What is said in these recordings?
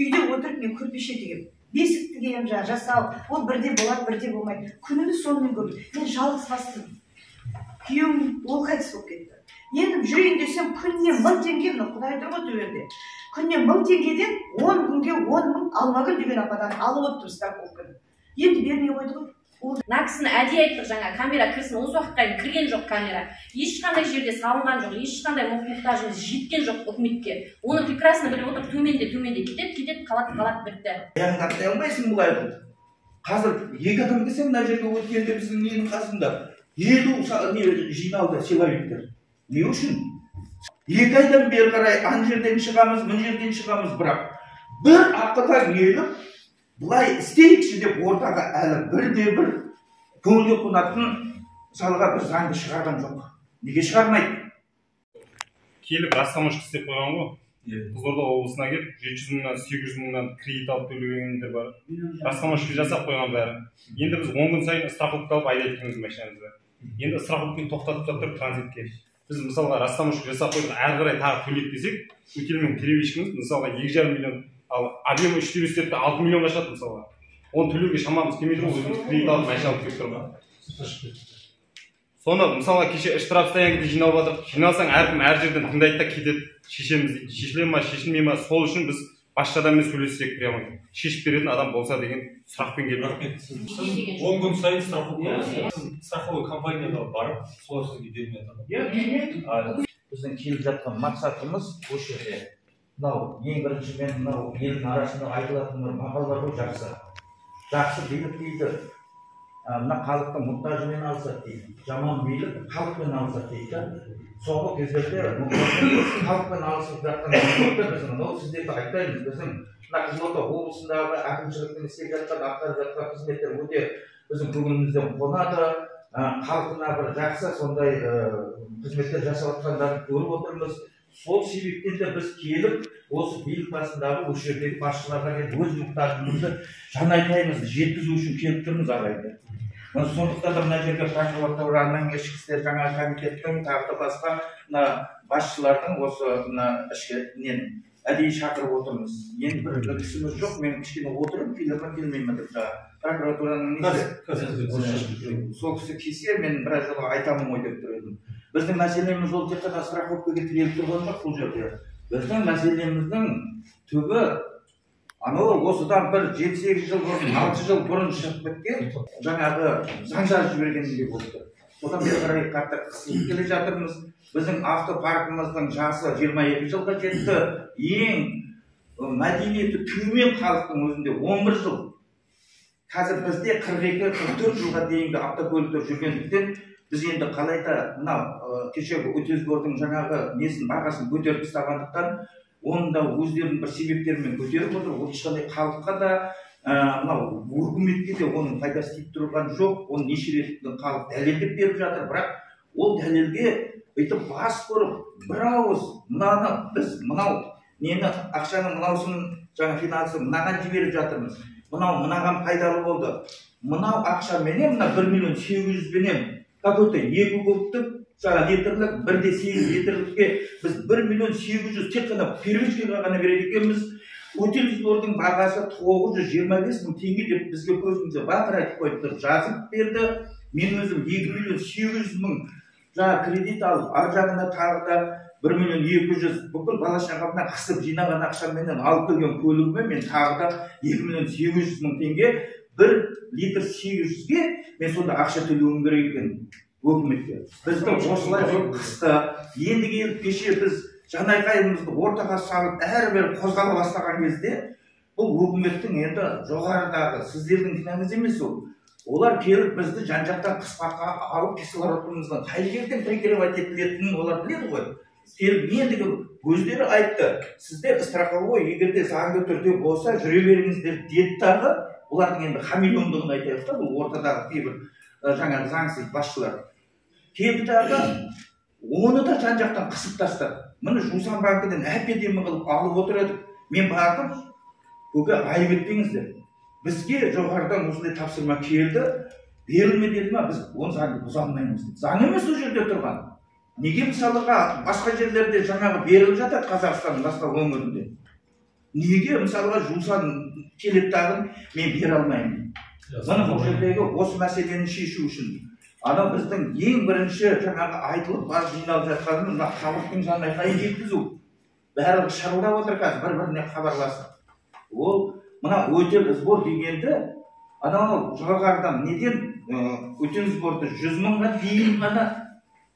үйде отырып мен көрпеше тігемін, бесік тігемін, жасау, ол бірде болады, бірде болмайды. Күніміз сонымен көп. Мен жалғыз бастымын. Күйеуім ол қайтыс болып кетті. Енді жүрейін десем, күніне 1000 теңге, мына Құдай тұр ғой төберде. Күніне 1000 теңгеден 10 күнге 10 000 Алмагүл деген ападан алып отырмыз страховканы. Енді бермей қойды ғой. Мына кісіні әдейі айттық, жаңа камера кірсін, осы уақытқа дейін кірген жоқ камера. Ешқандай жерде салынған жоқ, ешқандай мұқтажымыз жеткен жоқ үкіметке. Оны прекрасно біліп отырып, төменде кетеді, қалады, бітті. Яғни аттай алмайсың бұлай бұл. Қазір 2 адам келсе мына жерге өткенде біздің ненің қасында 50 жиналды силовиктер. Не үшін? 2 айдан бері қарай ан жерден шығамыз, мына жерден шығамыз, бірақ бір ақылға келіп бұлай істейікші деп ортаға әлі бірде-бір көңілге қонатын мысалға бір заңды шығарған жоқ. Неге шығармайды? Келіп растамашка істеп қойған ғой. Қызылорда облысына келіп 700 мыңнан 800 мыңнан кредит алып төлегендер бар. Растамашка жасап қойған бәрі. Енді біз 10 күн сайын страховка алып айдап кетеміз машинамызды. Енді страховканы тоқтатып жатыр транзитке. Біз мысалға растамашка жасап қойдық, әрі қарай тағы төлейік десек, өтелмен перевозчигіміз мысалға 2,5 миллион, ал объемы 400 6 миллионға шығады мысалға. Оны төлеуге шамамыз келмейді ғой, өзіміз кредит алып машина алып келіп тұрмыз. Соны мысалға кеше штраф стоянкада жиналып жатырық. Жиналсаң әркім әр жерден тыңдайды да кетеді. Шешеміз шешіле ма, шешілмей ма, сол үшін біз басшы адаммен сөйлессек прямо шешіп беретін адам болса деген сұрақпен келдік. 10 күн сайын страховой компанияға барып, солар сізге бермей. Біздің келіп жатқан мақсатымыз осы жерде. Мынау ең бірінші мен мынау елдің арасында айтылатын бір мақал бар ғой, жақсы билік дейді, мына халықтың мұқтажымен алысады дейді, жаман билік халықпен алысады дейді. Соңғы кездерде халықпен алысып жатқан біздің ол сіздерді айтпаймыз. Біздің мына Қызылорда облысындағы әкімшіліктің істеп жатқан, атқарып жатқан қызметтер өте біздің көңілімізден қонады. Халқына бір жақсы сондай қызметтер жасап жатқандарын көріп отырмыз. Сол себептен де біз келіп, осы билік басындағы осы жердегі басшыларға келіп, өз мұқтажымызды жан айтаймыз, жеткізу үшін келіп тұрмыз ағайындар. Сондықтан да мына жерге прокуратураның ішкі істер жаңа комитеттің тағы басқа басшылардың осы ішкі әдейі шақырып отырмыз. Енді бір кісіміз жоқ, мен кішкене отырып, келмеймін деп прокуратураның сол кісі келсе, мен біраз жолға айтамын ғой деп тұр едім. Біздің мәселеміз ол тек қана страховкаға тіреліп тұрған жоқ бұл жерде. Біздің мәселеміздің түбі анау осыдан бір 7-8 жыл бұрын, 6 жыл бұрын шығып кеткен жаңағы заң жазып жібергенде болды. Содан бері қарай қатты қысылып келе жатырмыз. Біздің автопаркіміздің жасы 22 жылға жетті. Ең мәдениеті төмен халықтың өзінде 11 жыл. Қазір бізде 42-44 жылға дейінгі автокөліктер жүргендіктен біз енді қалайда мынау кешегі Өтезгордың жаңағы несін бағасын көтеріп тастағандықтан оны да өздерінің бір себептерімен көтеріп отыр. Ол ешқандай халыққа да мынау үкіметке де оның пайдасы тиіп тұрған жоқ. Оны неше рет халық дәлелдеп беріп жатыр, бірақ ол дәлелге өйтіп бас ұрып бір ауыз мынаны біз мынау нені ақшаның мынаусын жаңа финансын мынаған жіберіп жатырмыз. Мынаған пайдалы болды. Мынау ақшаменен мына 1,8 миллион какой-то 2 кубтық жаңа литрлік 1,8 литрлікке біз 1,8 тек қана первичкаға ғана береді екенбіз. Өтелізордың бағасы 925 мың теңге деп бізге көзімізде батыр айтып қойып жазып берді. Мен өзім 2,8 мың жаңа кредит алып, ар жағына тағы да 1,200,000 бүкіл бала шағамнан қысып жинаған ақшаменен алып келген көлігіме мен тағы да 2,8 мың теңге 1 литр 800-ге мен сонда ақша төлеуім керек екен өкіметке. Бізді осылай қысты. Енді келіп кеше біз жанайқайымызды ортаға салып әрбір қозғала бастаған кезде бұл өкіметтің енді жоғарыдағы сіздердің кінәңіз емес ол. Олар келіп бізді жан-жақтан қыспаққа алып кислородымыздан қай жерден прикрывать етілетінін олар біледі ғой. Келіп ендігі өздері айтты, сіздер страховой егерде заңды түрде болса жүре беріңіздер деді дағы. Олардың енді хамелеондығын айтайық та, бұл ортадағы кейбір жаңа заңсыз басшылар. Келді оны да жан-жақтан қысып тастады. Міне Жусан банкіден әп-әдемі қылып алып отыр едік. Мен бардым, көке айып етпеңіздер. Бізге жоғарыдан осындай тапсырма келді, берілме деді ма, біз оны заңды бұза алмаймыз. Заң емес ол жерде тұрған. Неге мысалыға басқа жерлерде жаңағы беріліп жатады Қазақстанның басқа өңірінде? неге мысалға жусан келеді дағы мен бере алмаймын. Мына бұл жердегі осы мәселені шешу үшін ана біздің ең бірінші жаңағы айтылып бас жиналып жатқаны мына халықтың жанайқайын жеткізу. Бәрі шырылдап отыр қазір бір-біріне хабарласып. Ол мына өтел сбор дегенді анау жоғарыдан неден өтел сборды 100 мыңға дейін ғана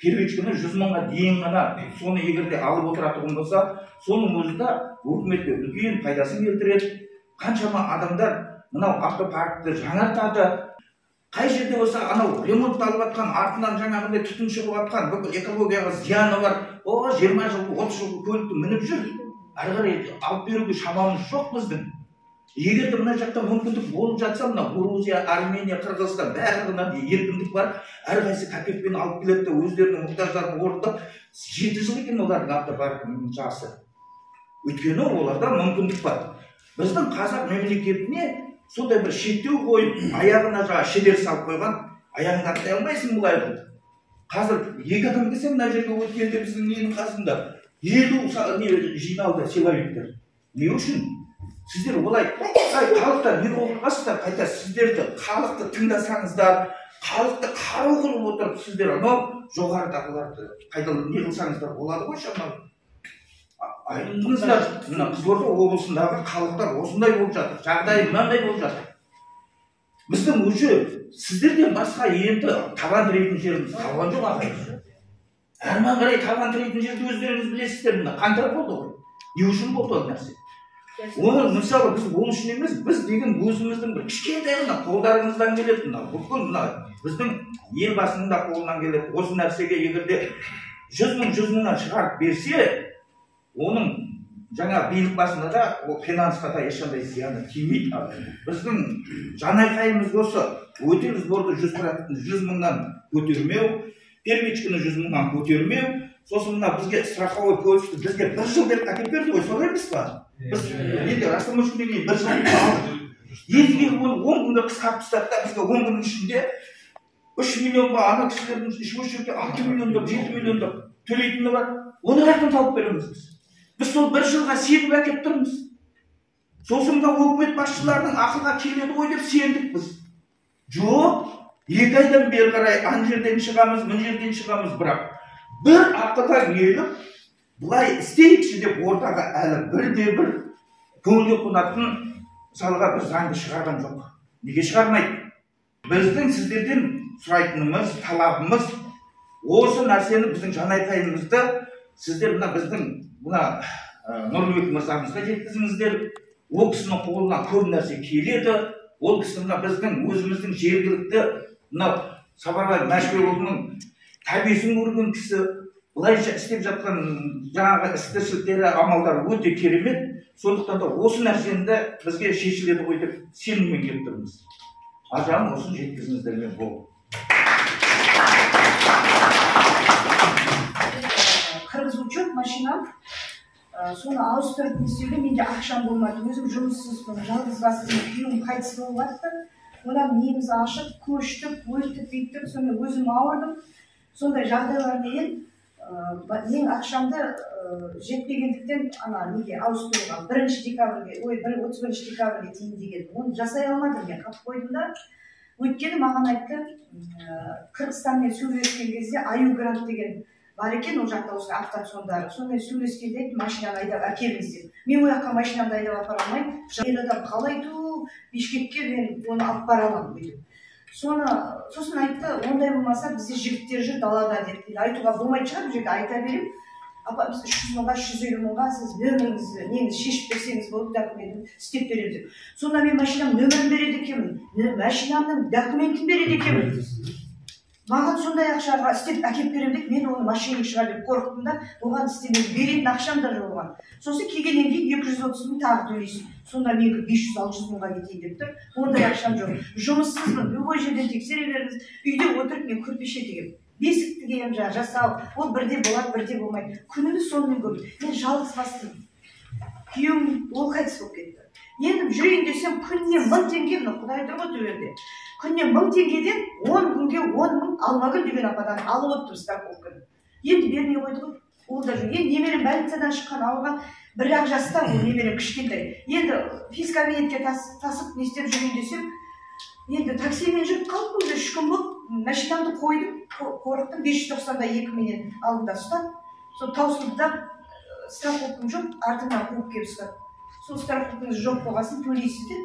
первичканы 100 мыңға дейін ғана соны егерде алып отыратын болса, соның өзінде өкіметке үлкен пайдасын келтіреді. Қаншама адамдар мынау автопаркті жаңартады. Қай жерде болса анау ремонтталып жатқан артынан жаңағындай түтін шығып жатқан бүкіл экологияға зияны бар. 20 жыл 30 жыл көлікті мініп жүр. Ары қарай алып беруге шамамыз жоқ біздің. Егер де мына жақта мүмкіндік болып жатса, мына Грузия, Армения, Қырғызстан барлығына еркіндік бар. Әрқайсысы пакетпен алып келеді де өздерінің мұқтаждарын орындап 7 жыл екен олардың автопаркінің жасы. Өйткені оларда мүмкіндік бар. Біздің қазақ мемлекетіне сондай бір шектеу қойып, аяғына жаңа шедер салып қойған, аяғыңды аттай алмайсың бұлай болды. Қазір 2 адам келсе мына жерге өткенде біздің ненің қасында 50 жиналды силовиктер. Не үшін? Сіздер олай халықта не оқырғасыздар, қайта сіздерді халықты тыңдасаңыздар, халықты қарау қылып отырып, сіздер анау жоғарыдағыларды қайталап не қылсаңыздар болады ғой шамалы. Айтыңыздар, мына Қызылорда облысындағы халықтар осындай болып жатыр, жағдайы мынандай болып жатыр. Біздің уже сіздерден басқа енді табан тірейтін жеріміз қалған жоқ ағайын. Әрмен қарай табан тірейтін жерді өздеріңіз білесіздер, мына қаңтар болды ғой. Не үшін болды ол нәрсе? Оны мысалы біз ол үшін емес, біз деген өзіміздің бір кішкентай ғана қолдарыңыздан келеді, бүкіл біздің елбасының да қолынан келеді. Осы нәрсеге егерде 100 мыңнан шығарып берсе, оның жаңа билік басында да ол финансқа да ешқандай зияны тимейді. Біздің жанайқайымыз осы өтел сборды 100 мыңнан көтермеу, первичканы 100 мыңнан көтермеу, сосын мына бізге страховой полисті бізге 1 жыл беріп әкеп берді ғой, солай емес па? Біз енді растамашкүнен кейін 1 жыл алдық. Енді оны 10 күнде қысқартып тастады да бізге 10 күннің ішінде 3 миллионға ана кісілердің осы жерге 6 миллиондап 7 миллиондап төлейтіні бар. Оны қайдан тауып береміз біз? Біз сол 1 жылға сеніп әкеп тұрмыз. Сосын да өкімет басшыларының ақылға келеді ғой деп сендік біз. Жоқ, 2 айдан бері қарай ана жерден шығамыз, мына жерден шығамыз, бірақ бір ақылға келіп, бұлай істейікші деп ортаға әлі бірде-бір көңілге қонатын мысалға бір заңды шығарған жоқ. Неге шығармайды? Біздің сіздерден сұрайтынымыз, талабымыз осы нәрсені біздің жанайқайымызды сіздер мына біздің Нұрлыбек мырзамызға жеткізіңіздер. Ол кісінің қолынан көп нәрсе келеді. Ол кісі мына біздің өзіміздің жергілікті мына Сапарбай Мәшбекұлының тәбесін көрген кісі, бұлайша істеп жатқан жаңағы іс-тіршіліктері, амалдары өте керемет. Сондықтан да осы нәрсені бізге шешіледі ғой деп сеніммен келіп тұрмыз. Ажам осыны жеткізіңіздермен бол. Қырғыз учет машинам, соны ауыстырып істеуге менде ақшам болмады. Өзім жұмыссызбын, жалғыз басымын, күйеуім қайтыс болып жатты. Одан неміз ашып, көштік, өйтіп, бүйттік, соны өзім ауырдым. Сондай жағдайлармен мен ақшамды жетпегендіктен неге ауыстыруға 1 декабрьге, 31 декабрьге дейін деген. Оны жасай алмадым, мен қап қойдым да. Өйткені маған айтты, Қырғызстанмен сөйлескен кезде Аю Грант деген бар екен, ол жақта осы автоцондары. Сонымен сөйлескенде машинаны айдап әкеліңіз деп. Мен ол жаққа машинамды айдап апара алмаймын. Ер адам қалайту, Бишкекке мен оны алып бара аламын деді. Сосын айтты, ондай болмаса бізде жігіттер жүр далада деді. Айтуға болмайды шығар, бұл жерде айта берем. Апа, біз 300 мыңға, 150 мыңға сіз нөміріңізді, неңіз шешіп берсеңіз болды, документін істеп беремін деп. Сонда мен машинам нөмірін береді екенмін, машинамның документін береді екенмін. Маған сондай ақшаға істеп әкеп беремін деп, мен оны машинаға шығар деп қорықтым да, оған істемей беретін ақшам да жоқ оған. Сосын келгеннен кейін 230 мың тағы төлейсің. Сонда мен 500-600 мыңға кетейін деп тұр. Ондай ақшам жоқ. Жұмыссызбын, любой жерден тексере беріңіз. Үйде отырып мен көрпеше тігемін. Бесік тігемін, жасау. Ол бірде болады, бірде болмайды. Күнімді сонымен көрдім. Мен жалғыз бастым. Күйеуім ол қайтыс болып кетті. Енді жүрейін десем, күніне 1000 теңге, Құдай тұр ғой төберде. Күнне 1000 теңгеден 10 күнге 10 мың Алмагүл деген ападан алып отырып страховканы. Енді бермей қойды ғой. Ол да жоқ. Енді немерем больницадан шыққан, алған бірақ жаста ол немерем кішкентай. Енді физкабинетке тасып не істеп жүрейін десем, енді таксимен жүріп қалдым, өзі 3 күн болды, машинамды қойдым, қорықтым, 590-да 2 менен алдында ұстап, сол таусылдап, страховкам жоқ, артынан қуып келіп ұстап. Сол страховкаңыз жоқ болғасын төлейсіз деп,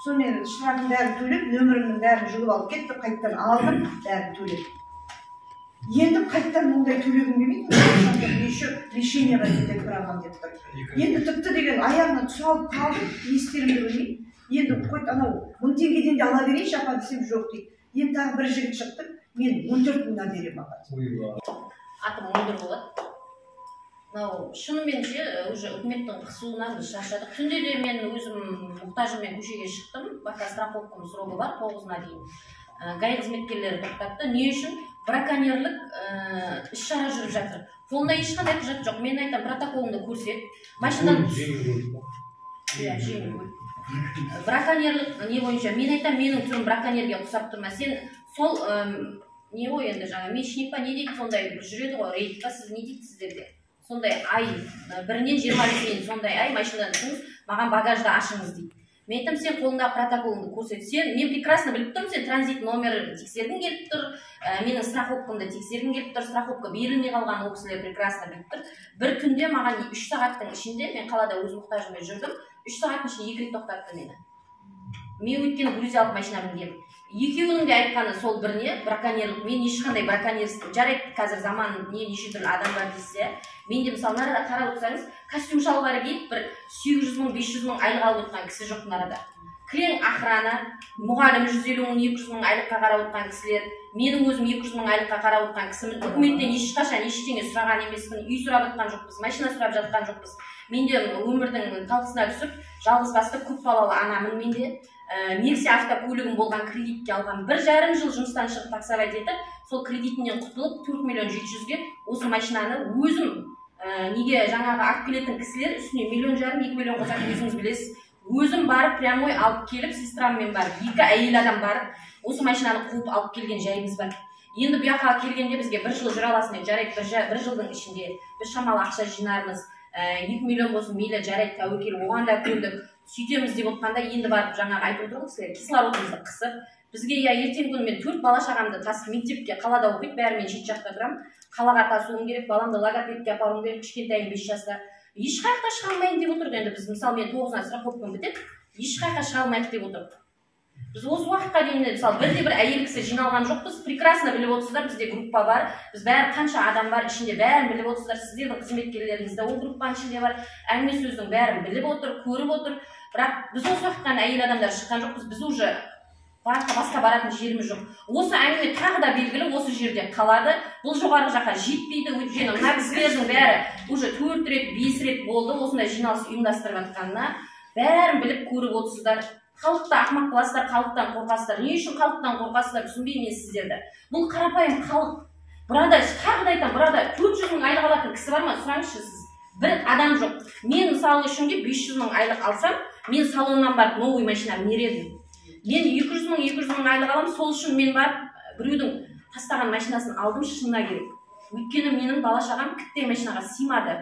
сонымен штрафын бәрін төлеп, нөмірімнің бәрін жұлып алып кетті, қайттан алдым, бәрін төлеп. Енді қайттан мұндай төлегім келмейді, еще лишениеға кетеді барамын деп тұр. Енді тіпті деген аяғына тұсалып қалдым, не істерімді білмеймін. Енді қойды анау 1000 теңгеден де ала берейінші апа десем жоқ дейді. Енді тағы бір жігіт шықты, мен 14 мыңнан беремін аға. Атым мөлдір болады. Мынау шыныменше уже үкіметтің қысуынан біз шаршадық. Түнде де мен өзім мұқтажыммен көшеге шықтым. Бақа страховкам срогы бар 9-на дейін. Гаи қызметкерлері тоқтатты. Не үшін? Браконьерлік іс-шара жүріп жатыр. Қолында ешқандай құжат жоқ. Мен айтам, протоколыңды көрсет. Машинадан браконьерлік не бойынша мен айтам, менің түрім браконьерге ұқсап тұрма. Сен сол не ғой енді жаңа мечник па не дейді, сондай жүреді ғой рейдқа, сіз не дейді сіздерде? Сондай ай, бірінен 25 дейін сондай ай машинадан түсіңіз, маған багажды ашыңыз дейді. Мен айтам, сен қолыңдағы протоколыңды көрсет. Мен прекрасно біліп тұрмын, сен транзит номер тексергің келіп тұр, менің страховкамды тексергің келіп тұр, страховка берілмей қалған ол кісілер прекрасно біліп тұр. Bir түнде маған 3 сағаттың ішінде, мен қалада өз мұқтажыммен жүрдім, 3 сағаттың ішінде 2 рет тоқтатты мені. Мен өйткені грузиялық машина мінгенмін. Екеуінің де айтқаны сол біріне, браконьерлік. Мен ешқандай браконьерство жарайды, қазір заман неше түрлі адам бар дейсіз. Мен де мысалы нарада қарап отырсаңыз, костюм шалбары киіп бір 700 мың, 500 мың айлық алып отырған кісі жоқ нарада. Кілең охрана, мұғалім 150 мың, 200 мың айлыққа қарап отырған кісілер, менің өзім 200 мың айлыққа қарап отырған кісімін. Үкіметтен ешқашан ештеңе сұраған емеспін, үй сұрап жатқан жоқпыз, машина сұрап жатқан жоқпыз. Мен де өмірдің талқысына түсіп, жалғыз басты көп балалы анамын мен де. Нексі автокөлігім болған кредитке алған 1,5 жыл жұмыстан шығып таксовать етіп, сол кредитінен құтылып 4 миллион 700-ге осы машинаны өзім неге жаңағы алып келетін кісілер үстіне 1,5 миллион 2 миллион қосатын өзіңіз білесіз. Өзім барып прямой алып келіп, сестраммен барып, 2 әйел адам барып, осы машинаны қуып алып келген жайымыз бар. Енді bu жаққа келгенде бізге 1 жыл жүре аласың, жарайды, 1 жылдың ішінде біз шамалы ақша жинармыз, 2 миллион болсын мейлі жарайды, тәуекел оған да көндік. Сөйтеміз деп отқанда енді барып жаңағы айтып отырмыз сіздерге, кислородымызды қысып, бізге ертең күні мен 4 бала шағамды тасып мектепке қалада оқиды, бәрі мен шет жақта тұрамын, қалаға тасуым керек, баламды логопедке апаруым керек, кішкентайым 5 жаста. Ешқайда шыға алмайын деп отырды. Енді біз мысалы мен 9-на страховкам бітеді, ешқайда шыға алмайық деп отырды. Біз осы уақытқа дейін мысалы бір әйел кісі жиналған жоқпыз, прекрасно біліп отырсыздар, бізде группа бар, біз бәрі қанша адам бар ішінде бәрін біліп отырсыздар, сіздердің қызметкерлеріңіз де ол группаның ішінде бар, әңгіме сөздің бәрін біліп отыр, көріп отыр. Бірақ біз осы уақыттан әйел адамдар шыққан жоқпыз, біз уже басқа баратын жеріміз жоқ. Осы әңгіме тағы да белгілі осы жерде қалады. Бұл жоғарғы жаққа жетпейді, өйткені мына кісілердің бәрі уже 4 рет, 5 рет болды осындай жиналыс ұйымдастырып жатқанына. Бәрін біліп көріп отырсыздар. Халықты ақымақ қыласыздар, халықтан қорқасыздар. Не үшін халықтан қорқасыздар, түсінбеймін мен сіздерді. Бұл қарапайым халық. Burada тағы да айтамын, burada 400 мың айлық алатын кісі бар ма? Сұраңызшы сіз. Бір адам жоқ. Мен мысалы үшін 500 мың айлық алсам, мен салоннан барып новый машина мінер. Мен 200 мың айлық аламын, сол үшін мен барып біреудің тастаған машинасын алдым шынына керек. Өйткені менің бала шағам кітте машинаға сыймады.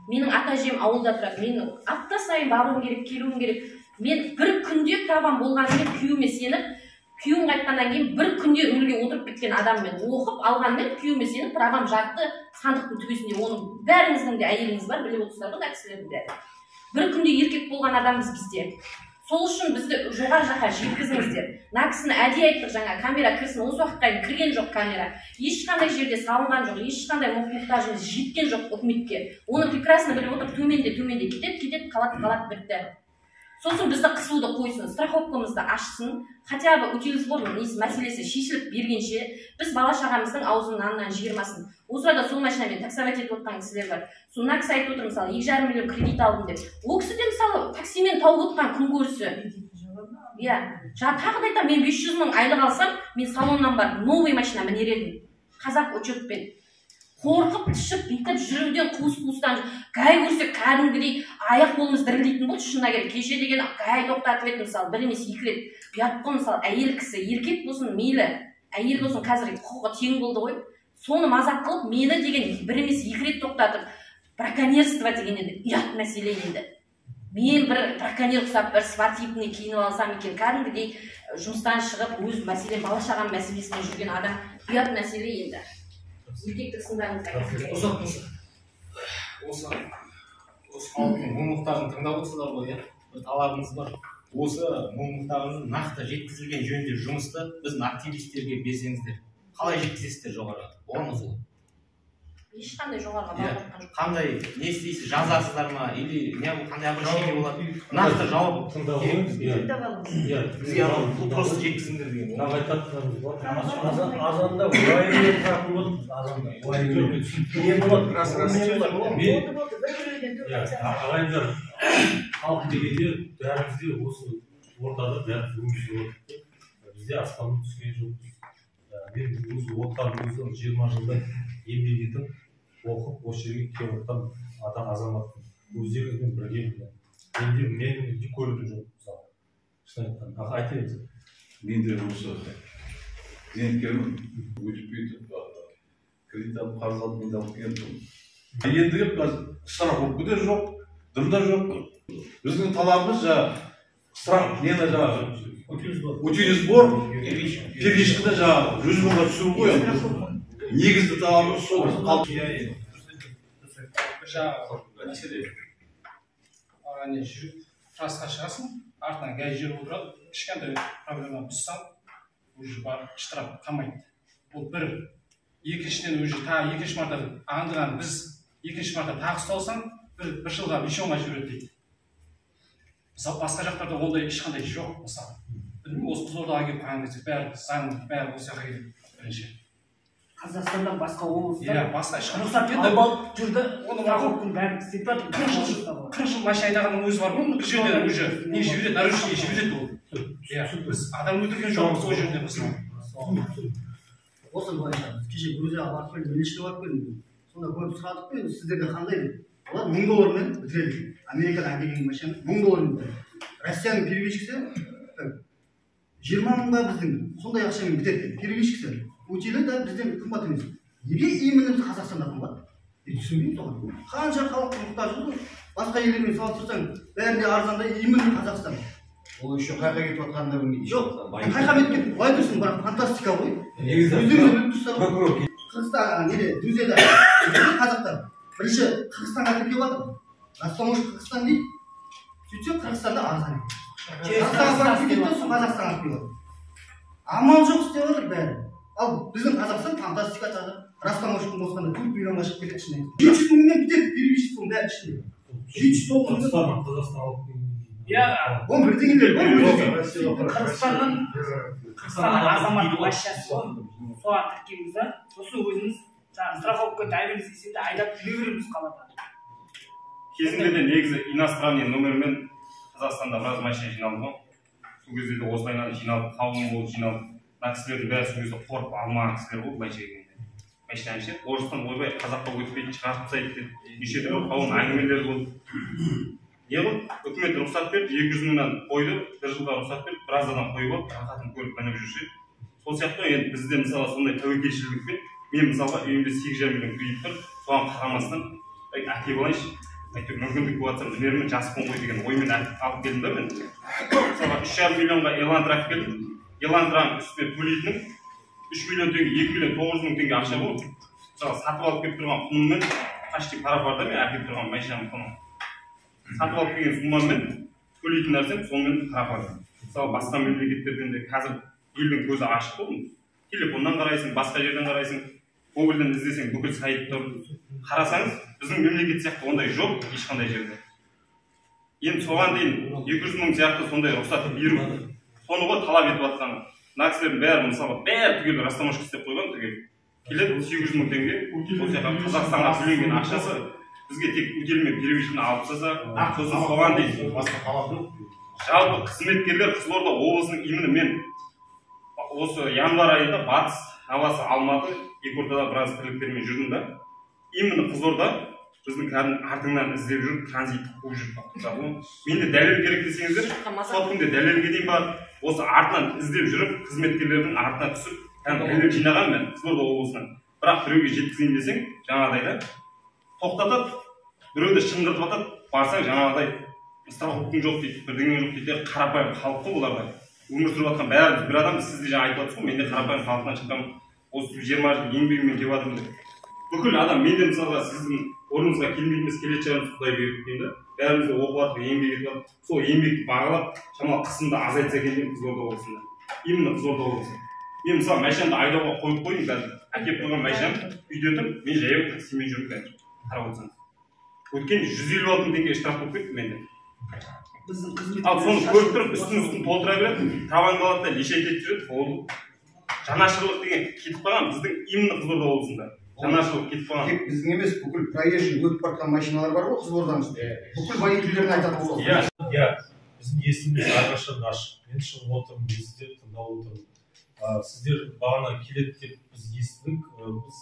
Менің ата-әжем ауылда тұрады. Мен апта сайын баруым керек, келуім керек. Мен бір күнде табам болғанымен күйеуіме сеніп, күйеуім қайтқаннан кейін бір күнде рөлге отырып кеткен адаммен оқып алғанмен күйеуіме сеніп, правам жатты сандықтың төбесінде. Оның бәріңіздің де әйеліңіз бар, біліп отырсыздар ғой, кісілердің бәрі. Бір күнде еркек болған адамбыз бізде. Сол үшін бізді жоғары жаққа жеткізіңіздер. Мына кісіні әдейі айттық жаңа, камера кірсін, осы уақытқа дейін кірген жоқ камера. Ешқандай жерде салынған жоқ, ешқандай мұқтажымыз жеткен жоқ үкіметке. Оны прекрасно біліп отырып, төменде кетеді, қалады бітті. Сосын бізді қысуды қойсын, страховкамызды ашсын, хотя бы утилизбор мәселесі шешіліп бергенше, біз бала шағамыздың аузының нанынан жібермасын. Осы арада сол машинамен таксовать етіп отырған кісілер бар. Сонда кісі айтып отыр, мысалы, 2,5 миллион кредит алдым деп. Ол кісі де мысалы таксимен тауып отырған күн көрісі. Иә, тағы да айтам, мен 500 мың айлық алсам, мен салоннан барып новый машина мінер едім. Қазақ учетпен. Қорқып, түшіп, бүйтіп жүруден қуыс-қуыстан Гаи көрсек кәдімгідей аяқ қолымыз дірілдейтін болды. Шынына келіп, кеше деген Гаи тоқтатып еді, мысалы, бір емес 2 рет. Ұят қой, мысалы, әйел кісі, еркек болсын, мейлі, әйел болсын, қазір құқығы тең болды ғой. Соны мазақ қылып, мені деген бір емес 2 рет тоқтатып, браконьерство деген енді ұят мәселе енді. Мен бір браконьер ұқсап бір спортивный киініп алсам екен, кәдімгідей жұмыстан шығып өз мәселен бала шағам мәселесімен жүрген адам ұят мәселе енді. Еркектік сындаңызға осы халықтың мұң-мұқтажын тыңдап отырсыздар ғой, бір талабымыз бар. Осы мұң-мұқтажын нақты жеткізілген жөнінде жұмысты біздің активистерге берсеңіздер, қалай жеткізесіздер жоғары? Оңыз ол. Ешқандай жоғарыға барып жоқ. Қандай не істейсіз, жазасыздар ма или не қандай обращение болады? Нақты жауап бізге просто жеткізіңдер деген. Азанда уайыммен тұратын болдық, азанда уайыммен. Не болады? Ағайындар, халық дегенде бәрімізде осы ортада бәріміз өмір сүріп отырдық. Бізде аспаннан түскен жоқпыз. Мен өзі отқаның өзін 20 жылда еңбек етіп, оқып, осы жерге келіп отырған адам азаматпын. Өздеріңізбен біргемін. Менде мені көріп жоқ, мысалы. Шын айтқан. Айта берсін. Мен де осы зейнеткермін. Өтіп бүйтіп кредит алып, қарыз алып, мен алып келдім. Ендігі қазір страховка да жоқ, дым да жоқ. Біздің талабымыз нені утилизбор, первичкіні 100 мыңға түсіру ғой. Негізді талабымыз сол. Мәселе жүріп трасқа шығасың, артынан газ жүріп отырады, кішкентай проблема бұзсаң, уже барып штраф қалмайды. Бұл бір. Екіншіден уже тағы екінші марта аңдыған біз екінші марта тағы ұсталсаң, бір жылға миллионға жібереді дейді. Мысалы, басқа жақтарда ондай ешқандай жоқ, мысалы. Білмеймін, осы Қызылордаға келіп қараған кезде бәрі заң, бәрі осы жаққа келіп бірінші. Қазақстандан басқа облыстар басқа рұқсат алып жүрді, страховканың бәрін істеп жатыр. 40 жыл машина айдағанның өзі бар ғой, бұл жерден уже не жібереді, нарушение жібереді ол. Біз адам өлтірген жоқпыз ол жерде мысалы. Осы бойынша кеше Грузияға барып келдім, милиция барып келдім. Сонда көріп сұрадық қой, сіздерде қандай? Олар $1000 бітіреді. Америкадан әкелген машина $1000 бітіреді. Россияның перевозчиктері 20 мыңға біздің сондай ақшамен бітеді. Перевозчиктер утилі да бізден қымбат емес. Неге именно біз Қазақстанда қымбат? Түсінбеймін соған. Қанша халықтың мұқтажы, басқа елдермен салыстырсаң, бәрінде арзанда именно Қазақстан. Ол еще қайқа кетіп жатқанын да білмейді. Жоқ, қайқа кетіп, былай тұрсын, бірақ фантастика ғой. Өздеріңіз біліп тұрсыздар ғой. Қырғызстан, Грузияда қазақтар бірінші Қырғызстанға келіп жатыр. Растамушы Қырғызстан дейді. Сөйтсе Қырғызстанда арзан. Қазақстанға кетіп тұрсын, Қазақстанға келіп жатыр. Амал жоқ істеп отыр бәрі. Ал біздің Қазақстан фантастика тағы. Растамушыны қосқанда 4 миллионға шығып кетеді шынымен. 700 мыңнан бітеді перевозчиктің бәрі ішінде. 790 мың. Қазақстан алып Он бірдеңелер Қырғызстанның азаматы машинасы соған тіркейміз да, сосын өзіміз страховка дайверіз есебінде айдап жүре береміз қалада. Кезінде де негізі иностранный номермен Қазақстанда біраз машина жиналды ғой. Сол кезде де осылайынан жиналып, қауым болып жиналып, мына кісілердің бәрі сол кезде қорып алмаған кісілер ғой, былайша келгенде. Машина ше, орыстан ойбай қазаққа өтпейді, шығарып тастайды деп, неше түрлі қауым әңгімелер болды. Не болды? Үкімет рұқсат берді, 200 мыңнан қойды, 1 жылға рұқсат берді, біраз адам қойып алып, рахатын көріп мініп жүрсе. Сол сияқты енді бізде мысалы сондай тәуекелшілдікпен, мен мысалға үйімде 8,5 миллион кредит тұр, соған қарамастан әкеп алайыншы, әйтеуір мүмкіндік болатса жібермін, жаспын ғой деген оймен алып келдім да мен. Мысалға 3,5 миллионға Елантра алып келдім. Елантраның үстіне төлейтінім 3 миллион теңге, 2 миллион 900 мың теңге ақша болды. Мысалы сатып алып келіп тұрған құнымен почти пара бар да мен әкеліп тұрған машинаның құны. Сатып алып келген суммамен төлейтін нәрсем сонымен пара. Мысалы басқа мемлекеттерден де қазір елдің көзі ашық болды. Телефоннан қарайсың, басқа жерден қарайсың, Google-ден іздесең бүкіл сайт тұр. Қарасаңыз, біздің мемлекет сияқты ондай жоқ ешқандай жерде. Енді соған дейін 200 мың сияқты сондай рұқсат беру, соны ғой талап етіп жатқаны. Мына кісілердің бәрі мысалға бәрі түгел растамашка істеп қойған түгел. Келеді 800 мың теңге, Қазақстанға төленген ақшасы бізге тек утилмен перевозчикін алып тастаса, сосын соған дейін жалпы қызметкерлер Қызылорда облысының имені мен осы январь айында Батыс, Новасы, Алматы, екі ортада біраз тірліктермен жүрдім да. Именно Қызылорда біздің кәдімгі артыңнан іздеп жүріп, транзит қуып жүріп. Менде дәлел керек десеңіздер, сол күнде дәлелге дейін бар. Осы артынан іздеп жүріп, қызметкерлердің артына түсіп, дәлел жинаған мен Қызылорда облысынан. Бірақ біреуге жеткізейін десең, жаңағыдай да тоқтатады, біреуді шыңғыртып жатады, барсаң жаңағыдай страховкаң жоқ дейді, бірдеңе жоқ дейді, қарапайым халық қой олар да. Өмір сүріп жатқан бәріміз бір адамбыз, сіз де жаңа айтып жатсыз ғой, мен де қарапайым халықтан шыққанмын, осы 20 жыл еңбегіммен келіп жатырмын деп. Бүкіл адам, мен де мысалға сіздің орныңызға келмейтініміз келетін шығармыз, Құдай беріп деймін да. Бәріміз де оқып жатырмық, еңбек етіп жатырмық. Сол еңбекті бағалап, шамалы қысымды азайтса екен деймін Қызылорда облысында. Именно Қызылорда облысы. Мен мысалы машинамды айдауға қойып қойдым, қазір әкеліп қойған машинам үйде тұр, мен жаяу таксимен жүрмін қазір. Қарап отырсаңыз. Өткен 156 мың теңге штраф болып кетті менде. Біздің қызмет. Ал соны көріп тұрып үстін толтыра береді, табанға алады да лишай кетіп жүреді, болды. Жанашырлық деген кетіп қалған біздің именно Қызылорда облысында. Жанашырлық кетіп қалған. Тек біздің емес, бүкіл проезжий өтіп бара машиналар бар ғой Қызылорданың үстінде. Бүкіл водительдеріне айтады сол. Иә, біздің есіміміз әрқашан ашық. Мен шығып отырмын, сіздер тыңдап отырмын. Сіздер бағана келеді деп біз естідік. Біз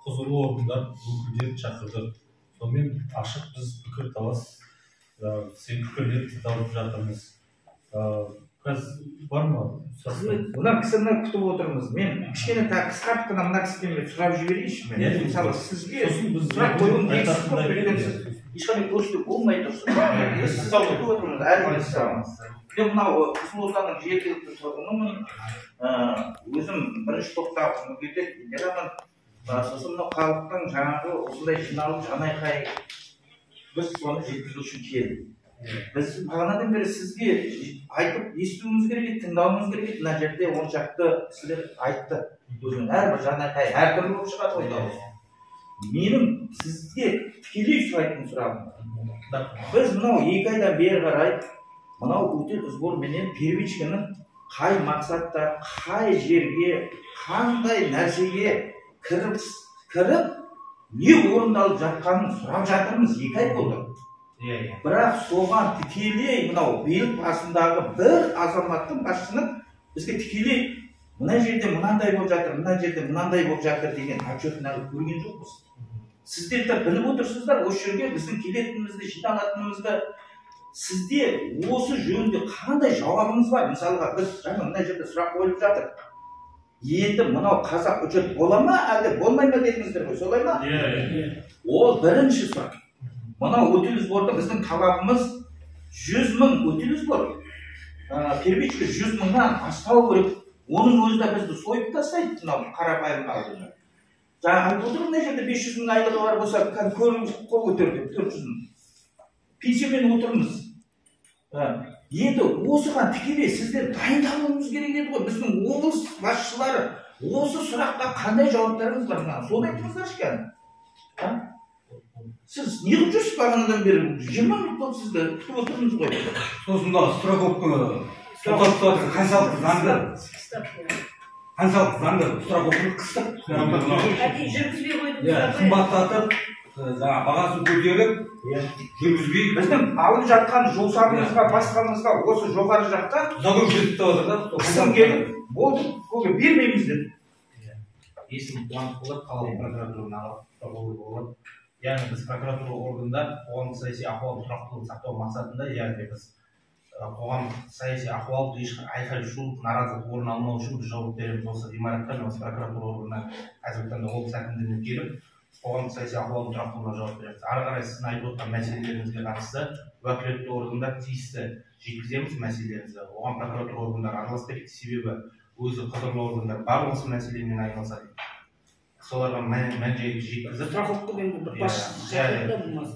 құзырлы органдар өкілдерін шақырдық. Сонымен ашық біз пікір талас, сен пікірлерді тыңдап жатырмыз. Қазір бар ма? Мына кісіні күтіп отырмыз. Мен кішкене қысқартып қана мына кісіден сұрап жіберейінші мен. Мысалы сізге сұрақ қойғым келсіз, ешқандай көрсету болмай тұрсыз. Сіз күтіп отырмыз, әрі сұрағымыз. Мен мынау Қызылорданың жергілікті тұрғынымын. Өзім бірінші топтағы мүгедек лидерамын. Сосын мынау халықтың жаңағы осындай жиналып жанайқай біз соны жеткізу үшін келдік. Біз бағанадан бері сізге айтып естуіміз керек, тыңдауымыз керек. Мына жерде он шақты кісілер айтты. Өзінің әрбір жанайқай әртүрлі болып шығады ғой дауыс. Менің сізге тікелей сұрайтын сұрағым. Біз мынау 2 айдан бері қарай мынау өтел сборменен первичканың қай мақсатта, қай жерге, қандай нәрсеге кіріп, не орындалып жатқанын сұрап жатырмыз. 2 ай болды. Бірақ соған тікелей мынау биыл басындағы бір азаматтың басшының бізге тікелей мына жерде мынандай болып жатыр, мына жерде мынандай болып жатыр деген отчетін әлі көрген жоқпыз. Сіздер де біліп отырсыздар, осы жерге біздің келетінімізді, жиналатынымызды. Сізде осы жөнінде қандай жауабыңыз бар? Мысалға біз жаңа мына жерде сұрақ қойылып жатыр. Енді мынау қазақ үкімет бола ма, әлде болмай ма дедіңіздер ғой, солай ма? Ол бірінші сұрақ. Мынау өтел сборда біздің талабымыз 100 мың өтел сбор. Первичка 100 мыңнан аспау керек. Оның өзі де бізді сойып тастайды, мынау қарапайым халқы. Жаңа айтып отырмын, мына жерде 500 мың айлығы бар болса, көріңіз қол көтерді, 400 мың. Пенсиямен отырмыз. Енді осыған тікелей сіздер дайындалуымыз керек еді ғой. Біздің облыс басшылары осы сұраққа қандай жауаптарыңыз бар? Соны айтыңыздаршы екен. Сіз не қылып жүрсіз бағанадан бері? 20 минут болды сізді күтіп отырмыз ғой. Сосын да страховканы қаншалықты заңды страховканы қыстық. Жүргізбей қойдыңыз. Қымбаттатып, бағасын көтеріп, жүргізбей. Біздің алып жатқан жолсабымызға, басқамызға осы жоғары жақта қысым келіп, болды, көге бермейміз деді. Есім Қуанов болады, қалалық прокуратураның алып. Яғни біз прокуратура органда қоғамдық саяси ахуалды тұрақтылығын сақтау мақсатында, яғни біз қоғамдық саяси ахуалды айқай шу, наразылық орын алмау үшін біз жауап береміз. Осы ғимаратқа осы прокуратура органына қазіргі таңда облыс әкімдігіне келіп, қоғамдық саяси ахуалдың тұрақтылығына жауап береміз. Ары қарай сіздің айтып отырған мәселелеріңізге қатысты уәкілетті органдар тиісті жеткіземіз мәселелеріңізді. Оған прокуратура органдары араласпайды, себебі өзі құзырлы органдар бар осы мәселемен айналысады. Соларға мән-жайды жеткізіп,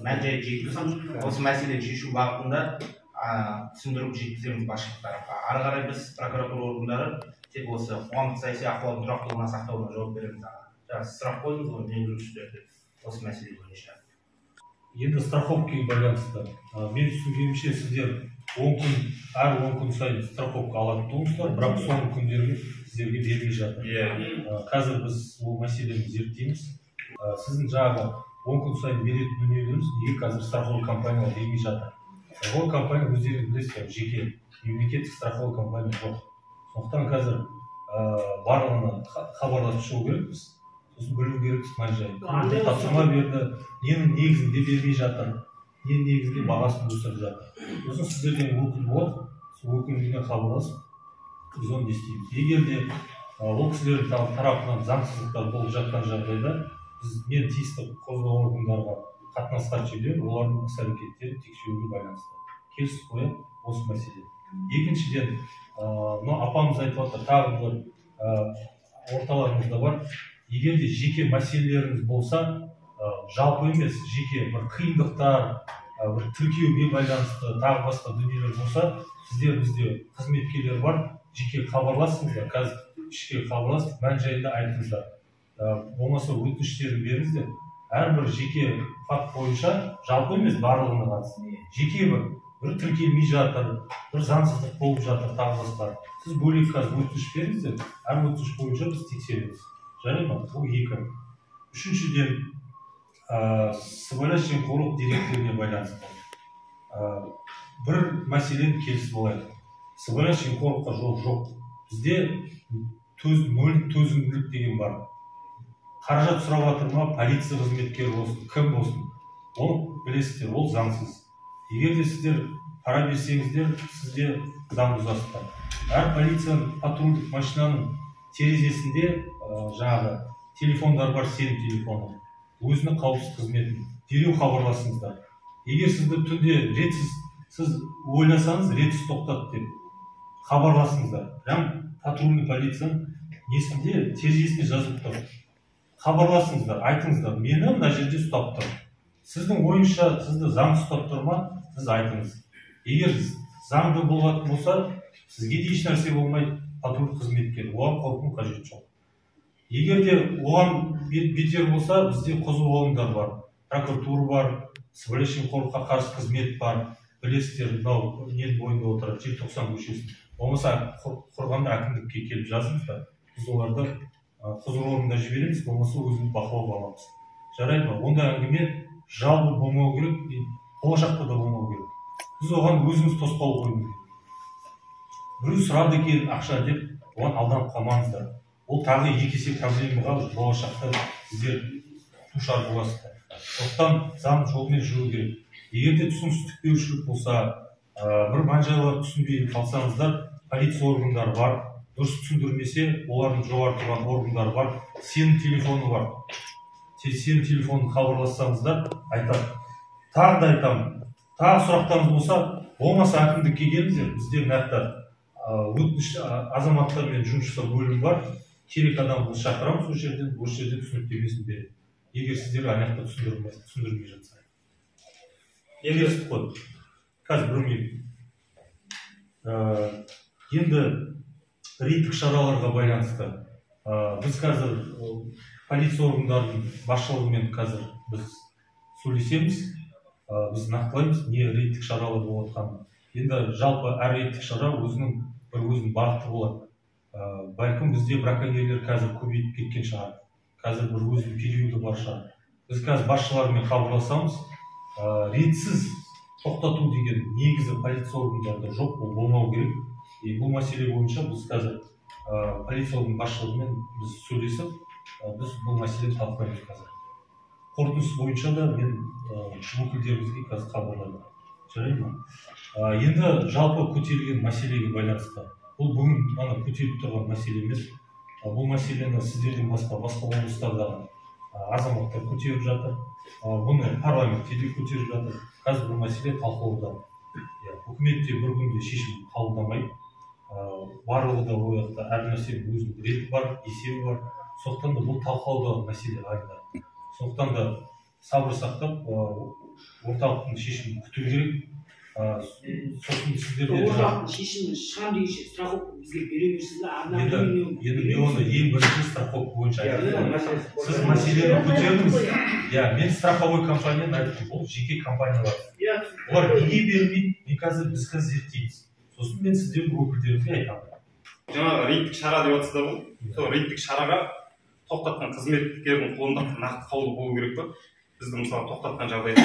мән-жайды жеткізіп, осы мәселені шешу бағытында түсіндіріп жеткіземіз басшылық тарапқа. Ары қарай біз прокуратура органдары тек осы қоғамдық саяси ахуалдың тұрақтылығына сақтауына жауап береміз. Сұрақ қойдыңыз ғой, мен жүргізушілерге осы мәселе бойынша. Енді страховкаға байланысты. Мен түсінгенімше сіздер 10 күн, әр 10 күн сайын страховка алатын тұрсыздар, бірақ соңғы күндерге сіздерге бермей жатыр. Қазір біз ол мәселені зерттейміз. Сіздің жаңағы 10 күн сайын беретін дүниелеріңіз неге қазір страховка компаниялар бермей жатыр? Страховка компания өздеріңіз білесіздер, жеке мемлекеттік страховка компания жоқ. Сондықтан қазір барлығына хабарласып шығу керекпіз. Сосын білу керекпіз мән-жайды. Тапсырма берді, ненің негізінде бермей жатыр, ненің негізінде бағасын өсіріп жатыр. Сосын сіздерден өкіл болады, сол өкілдерге хабарласып, біз оны естейміз. Егер де ол кісілердің тарапынан заңсыздықтар болып жатқан жағдайда, мен тиісті құзырлы органдарға қатынасқан жерлер олардың іс әрекеттерін тексеруге байланысты келісіп қояды осы мәселе. Екіншіден, мына апамыз айтып отыр, тағы бір орталарымызда бар. Егер де жеке мәселелеріңіз болса, жалпы емес, жеке бір қиындықтар, бір тіркеуге байланысты тағы басқа дүниелер болса, сіздер бізде қызметкерлер бар, жеке хабарласыңыздар, қазір ішке хабарласып, мән-жайында айтыңыздар. Болмаса өтініштерін беріңіздер. Әрбір жеке факт бойынша, жалпы емес барлығына қатысты. Жеке бір тіркелмей жатыр, бір заңсыздық болып жатыр, тағы басқа. Сіз бөлек қазір өтініш беріңіздер, әр өтініш бойынша біз тексереміз. Жарай ма? Бұл екі. Үшіншіден, сыбайлас жемқорлық деректеріне байланысты. Бір мәселені келісіп алайық. Сыбайлас жемқорлыққа жол жоқ. Бізде нөл төзімділік деген бар. Қаражат сұрап жатыр ма, полиция қызметкері болсын, кім болсын, оны білесіздер, ол заңсыз. Егер де сіздер пара берсеңіздер, сізде заң бұзасыздар. Әр полицияның патрульдік машинаның терезесінде жаңағы телефондар бар, сенім телефоны. Өзінің қауіпсіз қызметін дереу хабарласыңыздар. Егер сізді түнде ретсіз, сіз ойласаңыз, ретсіз тоқтат деп хабарласыңыздар. Прям патрульный полицияның несінде терезесіне жазып тұр. Хабарласыңыздар, айтыңыздар, мені мына жерде ұстап тұр. Сіздің ойынша сізді заң ұстап тұр ма, сіз айтыңыз. Егер заңды болатын болса, сізге де еш нәрсе болмайды, патруль қызметкер, оған қорқу қажет жоқ. Егер де оған бетер болса, бізде құзыр орындар бар, прокуратура бар, сыбайлас жемқорлыққа қарсы қызмет бар, білесіздер, мынау ненің бойында отырады, желтоқсан көшесі. Болмаса қорғанды әкімдікке келіп жазыңыздар, біз оларды құзыр орнына жібереміз, болмаса өзіміз бақылауға аламыз. Жарайды ма? Ондай әңгіме жалпы болмау керек, болашақта да болмау керек. Біз оған өзіміз тосқауыл қоюымыз керек. Біреу сұрады екен ақша деп, оған алданып қалмаңыздар. Ол тағы екі есе проблемаға болашақта сіздер душар боласыздар. Сондықтан заң жолымен жүру керек. Егер де түсіністікпеушілік болса, бір мән-жайлар түсінбей қалсаңыздар, полиция органдары бар, дұрыс түсіндірмесе, олардың жоғары тұрған органдары бар, сенім телефоны бар. Сенім телефонын хабарлассаңыздар, айтады. Тағы да айтамын. Тағы сұрақтарыңыз болса, болмаса әкімдікке келіңіздер, бізде нақты өтініш азаматтармен жұмысшылар бөлімі бар. Керек адамды шақырамыз осы жерден түсініктемесін береді. Егер сіздер аяқта түсіндірмей жатса. Енді қазір бір минут. Енді рейдтік шараларға байланысты. Біз қазір полиция органдарының басшылығымен қазір біз сөйлесеміз, біз нақтылаймыз, не рейдтік шаралар болып жатқанын. Енді жалпы әр рейдтік шара өзінің бағыты болады. Бәлкім бізде браконьерлер қазір көбейіп кеткен шығар. Қазір бір өзінің периоды бар шығар. Біз қазір басшылармен хабарласамыз, рейдсіз тоқтату деген негізі полиция органдарында жоқ, ол болмау керек. Бұл мәселе бойынша біз қазір полиция органының басшылығымен біз сөйлесіп, біз бұл мәселені талқылаймыз қазір. Қорытындысы бойынша да мен өкілдерімізге қазір хабарлаймын. Жарайды ма? Енді жалпы көтерілген мәселеге байланысты. Бұл бүгін көтеріліп тұрған мәселе емес. Бұл мәселені сіздерден басқа облыстардағы азаматтар көтеріп жатыр. Бұны парламентте де көтеріп жатыр. Қазір бұл мәселе талқылауда. Үкіметте бір күнде шешім қабылдамайды. Барлығы да ояқта әр нәрсенің өзінің реті бар, есебі бар. Сондықтан да бұл талқылаудағы мәселе айында. Сондықтан да сабыр сақтап, орталықтың шешімін күту керек. Сосын сіздерде орталықтың шешімі шығам дегенше страховка бізге бере берсіңдер. Енді мен оны ең бірінші страховка бойынша айтып. Сіз мәселені көтердіңіз. Мен страховой компанияны айттым, бұл жеке компаниялар. Олар неге бермейді, біз қазір зерттейміз. Сосын мен сіздердің өкілдеріңізге айтамын. Жаңағы рейдтік шара деп жатсыздар ғой. Сол рейдтік шараға тоқтатқан қызметкердің қолында нақты қаулы болу керек па? Бізді мысалы тоқтатқан жағдайда.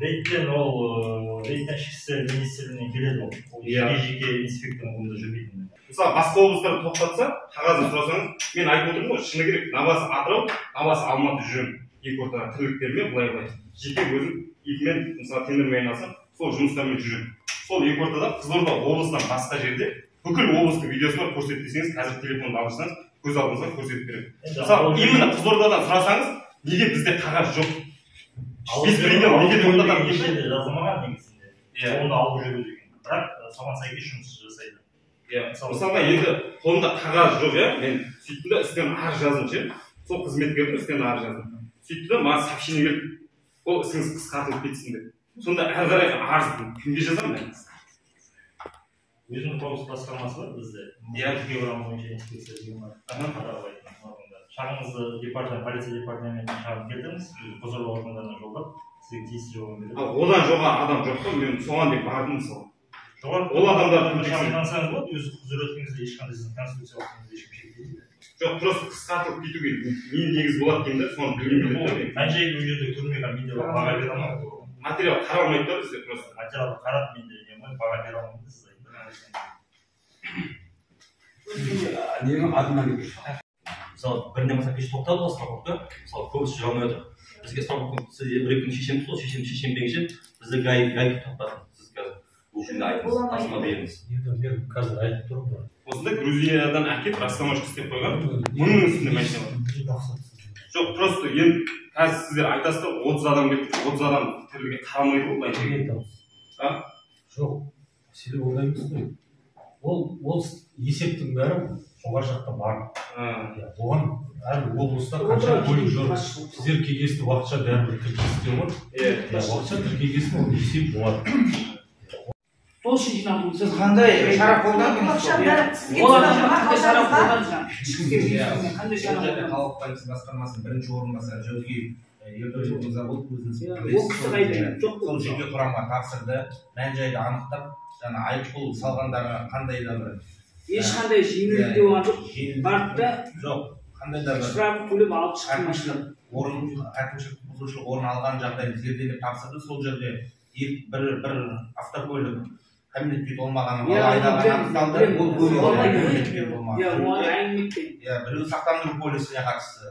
Рейдтен ол рейдтен ішкі істер министрлігінен келеді ол. Жеке инспектордың қолында жүрмейді. Мысалы басқа облыстарды тоқтатса, қағазын сұрасаңыз, мен айтып отырмын ғой, шыны керек, набасы Атырау, набасы Алматы жүрем. Екі ортаға тірліктермен былай жеке өзім итмен мысалы темірмен айналысам, сол жұмыстармен жүрем. Сол екі ортада Қызылорда облысынан басқа жерде бүкіл облыстың видеосы бар, көрсетіп десеңіз, қазір телефонды алсаңыз, көз алдыңызға көрсетіп беремін. Мысалы именно Қызылордадан сұрасаңыз, неге бізде қағаз жоқ? Бес миллион неге тоқтатамын ешкімде жазылмаған негізінде. Оны алып жүру деген. Бірақ соған сәйкес жұмыс жасайды. Мысалға енді қолымда қағаз жоқ, иә, мен сөйттім да үстінен арыз жаздым ше. Сол қызметкердің үстінен арыз жаздым. Сөйтті да маған сообщение келді. Ол ісіңіз қысқартылып кетсін деп. Сонда әрі қарай арызды кімге жазамын мен? Өзінің құрылыс басқармасы бар бізде. Жеке құрам бойынша инспекция деген бар. Қадағалайтын органдар. Шағыңызды полиция департаментіне шағым келдіңіз, құзырлы органдарына жолдап, сізге тиісті жауап береді. Одан жоға адам жоқ қой, мен соған деп бардым мысалы. Ол адамдар шағымдансаңыз болады, өз құзыретіңізде ешқандай сіздің конституциялық құқығыңызды ешкім шектемейді. Жоқ, просто қысқартылып кетуге не негіз болады деймін да, соны білгім келеді. Мән-жайды ол жерде көрмеген мен де баға бере алмаймын. Материал қаралмайды да бізде просто. Материалды қарап мен де баға бере алмаймын сіз ненің адымнан кетіп мысалы бірден бастап кеш тоқтады ғой страховка, мысалы көбісі жүре алмай отыр. Бізге страховка сіз бір-екі күн шешеміз сол, шешемдегенше бізді гай тоқтатады. Сіз қазір бұл күнде айтыңыз, тасыма беріңіз. Мен қазір айтып тұрмын. Осында Грузиядан әкеп растамашка істеп қойған 1000-нің үстінде машина бар. Жоқ, просто енді қазір сіздер айтасыздар 30 адам келіп 30 адам тірліге қарамайды ғой былай. Жоқ, мәселе ондай емес қой. Ол есептің бәрі жоғары жақта бар. Оған әр облыста қанша көлік жүр. Сіздер кеңесті уақытша бәрібір тіркейсіздер ғой. Уақытша тіркегесін ол есеп болады. Сол үшін жинадыңыз. Сіз қандай шара қолдандыңыз? Халық полиция басқармасының бірінші орынбасары Жөткеев Ердәулет болды өзіңіз. Сол жеке құрамға тапсырды. Мән-жайды анықтап, жаңа айыппұл салғандарға қандай да бір ешқандай жеңілдік болған жоқ. Барды да жоқ, қандай да бір штраф төлеп алып шыққан. әкімшілік бұзушылық орын алған жағдайды зерделеп тапсырды. Сол жерде бір автокөлік кәмелетке толмаған айдаған анықталды. Ол біреуі сақтандыру полисіне қатысты